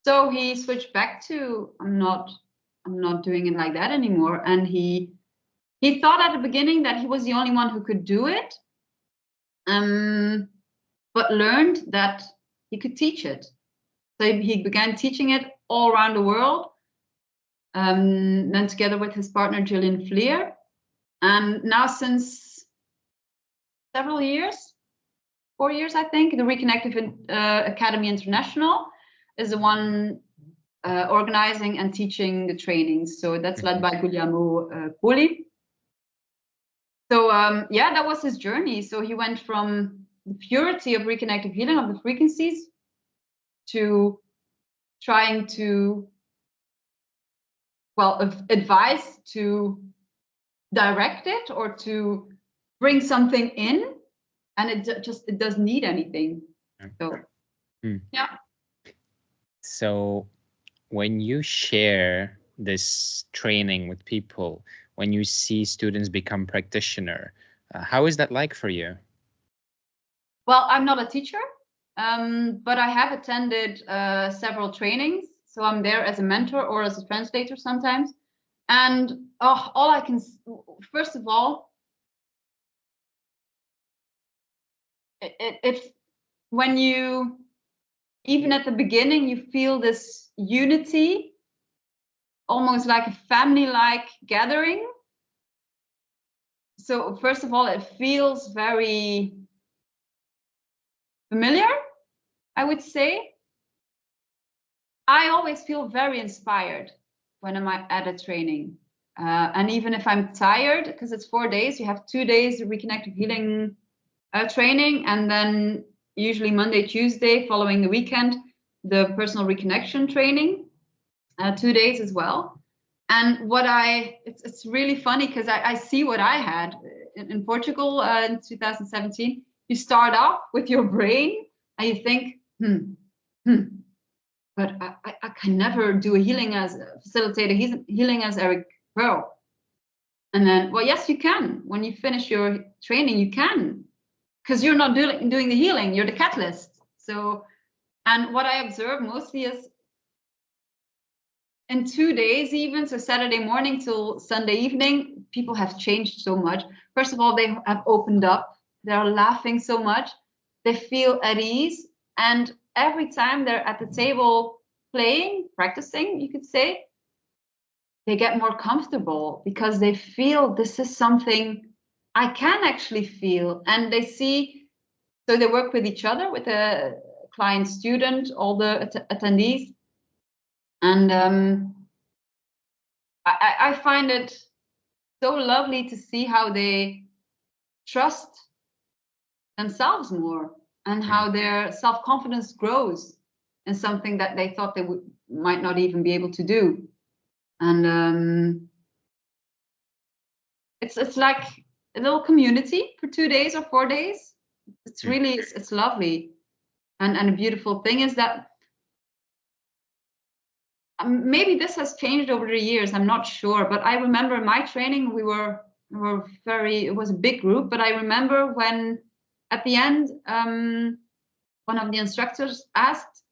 So he switched back to I'm not doing it like that anymore. And he thought at the beginning that he was the only one who could do it, but learned that he could teach it. So he began teaching it all around the world, then together with his partner Gillian Fleer. And now since several years, 4 years, I think, the Reconnective Academy International is the one organizing and teaching the trainings. So that's led by Guglielmo Poli. So yeah, that was his journey. So he went from the purity of reconnective healing of the frequencies to trying to, advise to direct it or to bring something in. And it doesn't need anything. So yeah. So when you share this training with people, when you see students become practitioner, how is that like for you? Well, I'm not a teacher, but I have attended several trainings. So I'm there as a mentor or as a translator sometimes. And all I can, first of all, it's when you, even at the beginning, you feel this unity, almost like a family-like gathering. So first of all, it feels very familiar, I would say. I always feel very inspired when I'm at a training. And even if I'm tired, because it's 4 days, you have 2 days of reconnective healing training, and then usually Monday, Tuesday, following the weekend, the personal reconnection training, 2 days as well. And it's really funny, because I see what I had in Portugal in 2017. You start off with your brain and you think, but I can never do a facilitate a healing as Eric Pearl. And then, well, yes, you can. When you finish your training, you can, because you're not doing the healing, you're the catalyst. So, and what I observe mostly is in 2 days, even, so Saturday morning till Sunday evening, people have changed so much. First of all, they have opened up. They're laughing so much. They feel at ease. And every time they're at the table playing, practicing, you could say, they get more comfortable because they feel this is something I can actually feel. And they see, so they work with each other, with the client, student, all the attendees. And I find it so lovely to see how they trust themselves more and how their self-confidence grows in something that they thought they might not even be able to do. And it's like a little community for 2 days or 4 days. It's really, it's lovely. And a beautiful thing is that maybe this has changed over the years, I'm not sure, but I remember my training, we were it was a big group, but I remember when at the end, one of the instructors asked,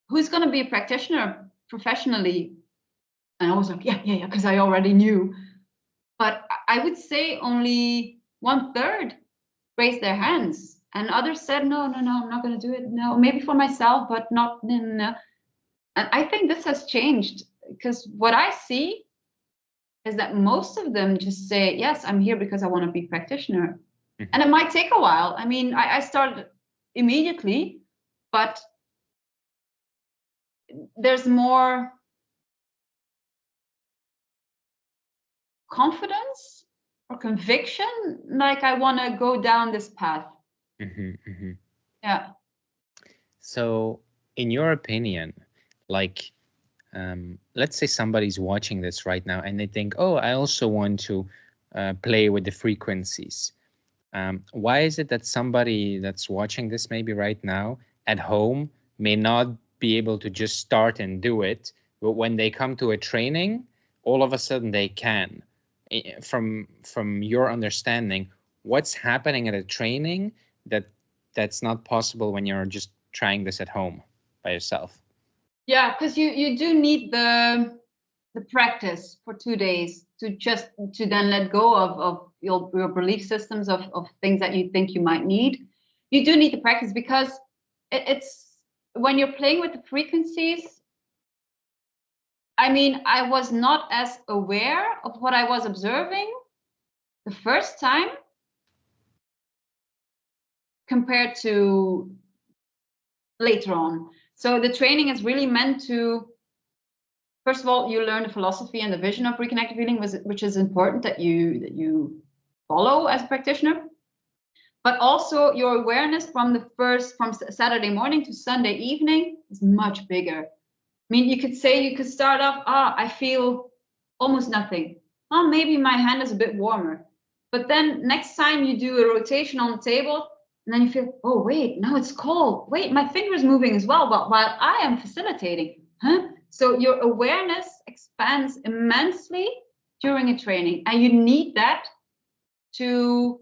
who's going to be a practitioner professionally? And I was like, yeah, because I already knew. But I would say only 1/3 raised their hands, and others said, no, I'm not going to do it. No, maybe for myself, but not. No. And I think this has changed, because what I see is that most of them just say, yes, I'm here because I want to be practitioner. And it might take a while. I mean, I started immediately, but there's more confidence or conviction, like I want to go down this path. Yeah. So in your opinion, like, let's say somebody's watching this right now and they think, oh, I also want to play with the frequencies. Why is it that somebody that's watching this maybe right now at home may not be able to just start and do it, but when they come to a training, all of a sudden they can? From your understanding, what's happening at a training that's not possible when you're just trying this at home by yourself? Yeah, because you do need the practice for 2 days to then let go of your belief systems, of things that you think you might need. You do need the practice, because it's when you're playing with the frequencies. I mean, I was not as aware of what I was observing the first time compared to later on. So the training is really meant to, first of all, you learn the philosophy and the vision of Reconnective Healing, which is important that you follow as a practitioner. But also your awareness from Saturday morning to Sunday evening is much bigger. I mean, you could start off, I feel almost nothing. Oh, maybe my hand is a bit warmer. But then next time you do a rotation on the table, and then you feel, oh, wait, now it's cold. Wait, my finger is moving as well, but while I am facilitating. So your awareness expands immensely during a training, and you need that to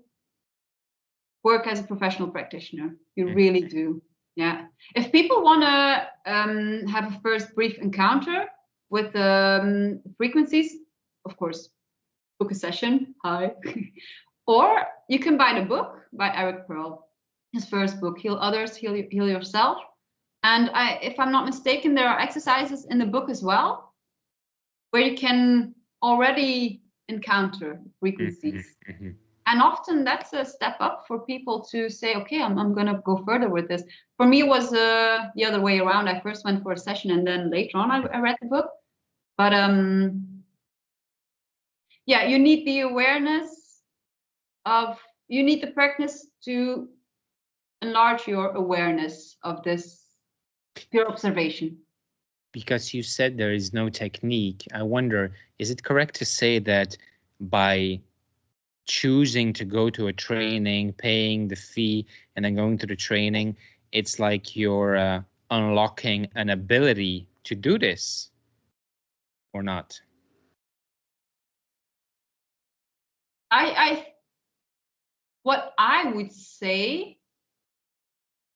work as a professional practitioner. You really do. Yeah. If people want to have a first brief encounter with frequencies, of course, book a session. Hi. Or you can buy the book by Eric Pearl, his first book, Heal Others, Heal Yourself. And if I'm not mistaken, there are exercises in the book as well where you can already encounter frequencies. And often that's a step up for people to say, okay, I'm going to go further with this. For me, it was the other way around. I first went for a session, and then later on I read the book. But yeah, you need the awareness you need the practice to enlarge your awareness of this pure observation. Because you said there is no technique, I wonder, is it correct to say that by choosing to go to a training, paying the fee, and then going to the training, it's like you're unlocking an ability to do this, or not? What I would say,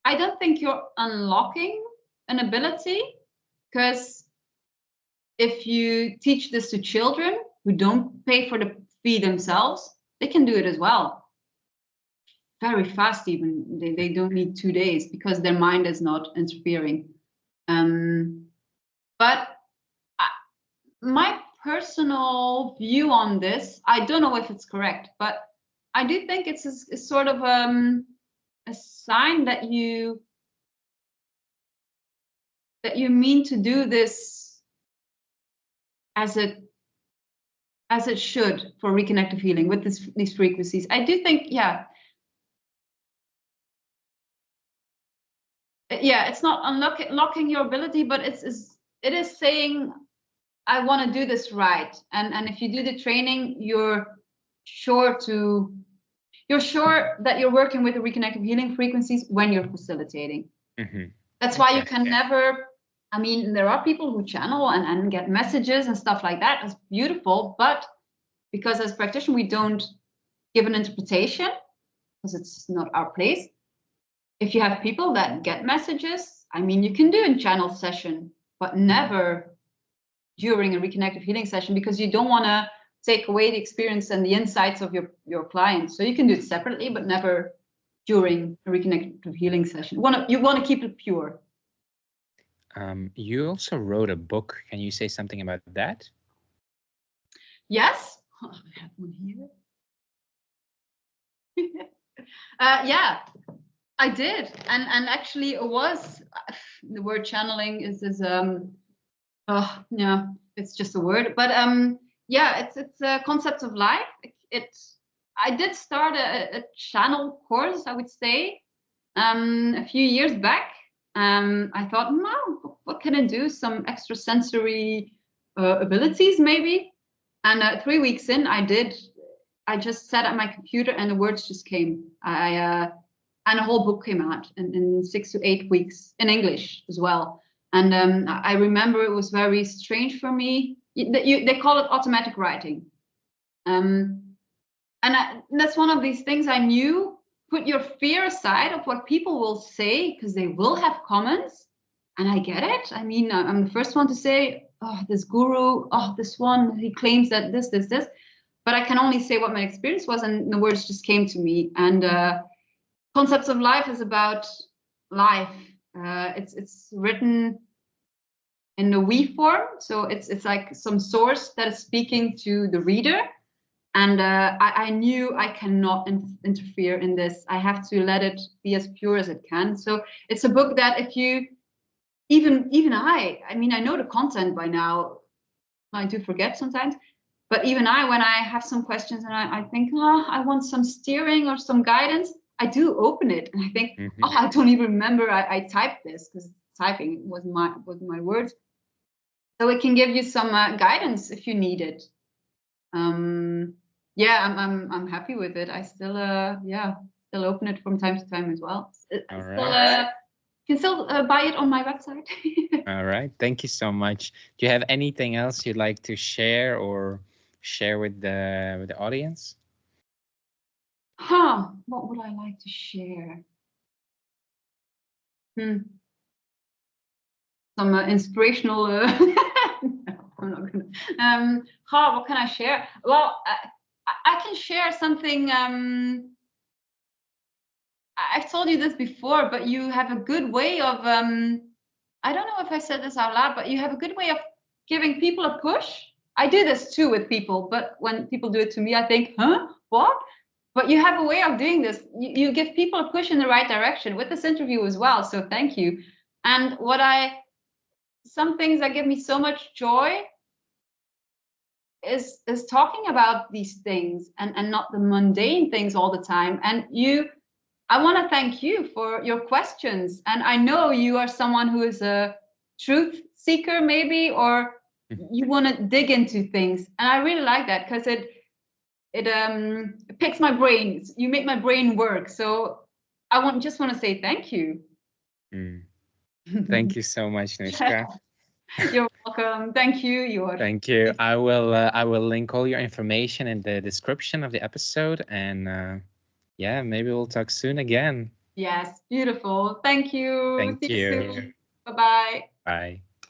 I don't think you're unlocking an ability, because if you teach this to children who don't pay for the fee themselves, they can do it as well. Very fast even. They don't need 2 days because their mind is not interfering. But my personal view on this. I don't know if it's correct, but I do think it's a sort of a sign that you mean to do this as it should for reconnective healing with these frequencies. I do think, yeah, it's not unlocking your ability, but it is saying, I want to do this right. And if you do the training, you're sure that you're working with the reconnective healing frequencies when you're facilitating. Mm-hmm. That's why you can never, I mean, there are people who channel and get messages and stuff like that. It's beautiful, but because as practitioners, we don't give an interpretation because it's not our place. If you have people that get messages, I mean, you can do a channel session, but never during a reconnective healing session, because you don't want to take away the experience and the insights of your clients. So you can do it separately, but never during a reconnective healing session. You want to keep it pure. You also wrote a book. Can you say something about that? Yes, I have one here. Yeah, I did, and actually it was, the word channeling is yeah, it's just a word, but yeah, it's a concept of life. I did start a channel course, I would say, a few years back. I thought, no, what can I do? Some extrasensory abilities, maybe. And 3 weeks in, I just sat at my computer and the words just came. And a whole book came out in 6 to 8 weeks in English as well. And I remember it was very strange for me. They call it automatic writing. And that's one of these things I knew. Put your fear aside of what people will say, because they will have comments. And I get it. I mean, I'm the first one to say, oh, this guru, oh, this one, he claims that this. But I can only say what my experience was, and the words just came to me. And Concepts of Life is about life. It's written in the we form, so it's like some source that is speaking to the reader. And I knew I cannot interfere in this. I have to let it be as pure as it can. So it's a book that if you, even I mean, I know the content by now. I do forget sometimes. But even when I have some questions and I think, oh, I want some steering or some guidance, I do open it and I think, oh, I don't even remember I typed this, because typing was my words. So it can give you some guidance if you need it. Yeah, I'm happy with it. I still open it from time to time as well. All right. You can still buy it on my website. All right. Thank you so much. Do you have anything else you'd like to share with the audience? What would I like to share? Some inspirational. No, I'm not gonna. What can I share? Well, I can share something. I've told you this before, but you have a good way of. I don't know if I said this out loud, but you have a good way of giving people a push. I do this too with people, but when people do it to me, I think, huh, what? But you have a way of doing this. You give people a push in the right direction with this interview as well. So thank you. And some things that give me so much joy is talking about these things and not the mundane things all the time. And I want to thank you for your questions. And I know you are someone who is a truth seeker, maybe, or you want to dig into things. And I really like that, because it picks my brain. You make my brain work. So I just want to say thank you. Thank you so much, Noeshka. You're welcome. Thank you. Thank you. I will link all your information in the description of the episode, and yeah, maybe we'll talk soon again. Yes, beautiful. Thank you. Thank you. Bye-bye. Bye.